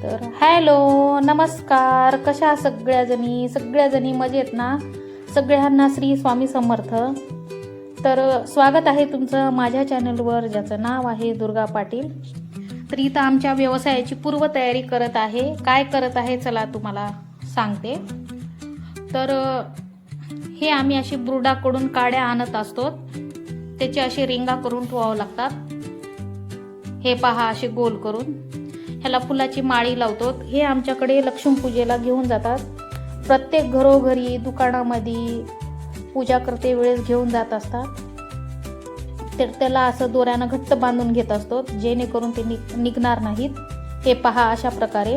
तर हॅलो नमस्कार, कशा सगळ्याजणी मजेत ना? सगळ्यांना श्री स्वामी समर्थ. तर स्वागत आहे तुमचं माझ्या चॅनलवर, ज्याचं नाव आहे दुर्गा पाटील. तर इथं आमच्या व्यवसायाची पूर्वतयारी करत आहे. काय करत आहे चला तुम्हाला सांगते. तर हे आम्ही अशी ब्रुडाकडून काड्या आणत असतो, त्याचे असे रिंगा करून ठेवावं लागतात. हे पहा असे गोल करून ह्याला फुलाची माळी लावतो. हे आमच्याकडे लक्ष्मीपूजेला घेऊन जातात. प्रत्येक घरोघरी दुकानामध्ये पूजा करते वेळेस घेऊन जात असतात. तर त्याला असं दोऱ्यानं घट्ट बांधून घेत असतो, जेणेकरून ते निघणार नाहीत. हे पहा अशा प्रकारे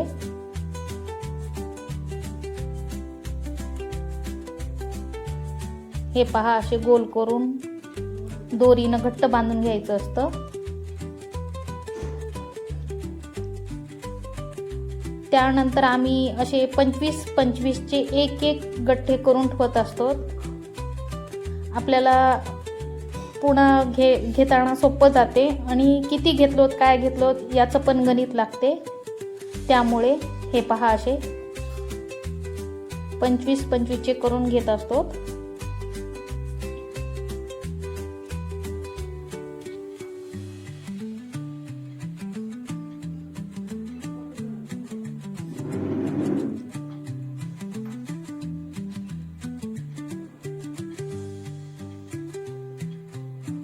हे पहा असे गोल करून दोरीनं घट्ट बांधून घ्यायचं असतं. त्यानंतर आम्ही असे 25-25चे एक गठ्ठे करून ठेवत असतो. आपल्याला पुन्हा घेताना सोपं जाते आणि किती घेतलोत काय घेतलोत याचं पण गणित लागते. त्यामुळे हे पहा असे 25-25चे करून घेत असतो.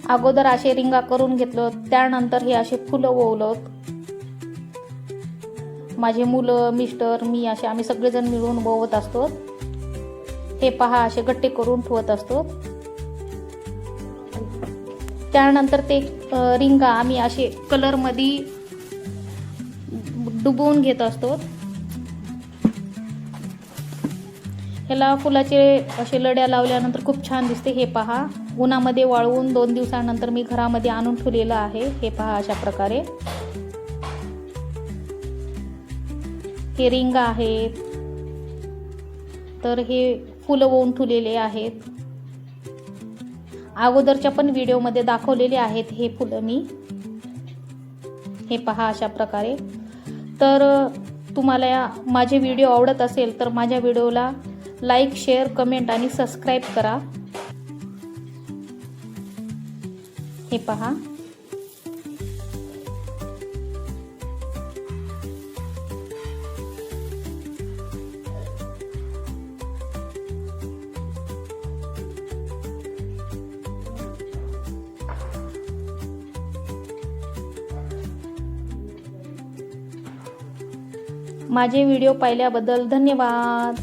अगोदर असे रिंगा करून घेतलो, त्यानंतर हे असे फुलं ओवलोत. माझे मुलं, मिस्टर, मी असे आम्ही सगळेजण मिळून ओवत असतो. हे पहा असे गट्टे करून ठेवत असतो. त्यानंतर ते रिंगा आम्ही असे कलर मध्ये डुबवून घेत असतो. ह्याला फुलाचे असे लड्या लावल्यानंतर खूप छान दिसते. हे पहा उन्हामध्ये वाळवून 2 दिवसानंतर मी घरामध्ये आणून ठेवलेलं आहे. हे पहा अशा प्रकारे हे रिंगा आहेत. तर हे फुलं ओवून ठेवलेले आहेत. अगोदरच्या पण व्हिडिओमध्ये दाखवलेले आहेत हे फुलं मी. हे पहा अशा प्रकारे. तर तुम्हाला माझे व्हिडिओ आवडत असेल तर माझ्या व्हिडिओला लाईक, शेअर, कमेंट आणि सबस्क्राईब करा. हे पहा माझे व्हिडिओ पाहिल्याबद्दल धन्यवाद.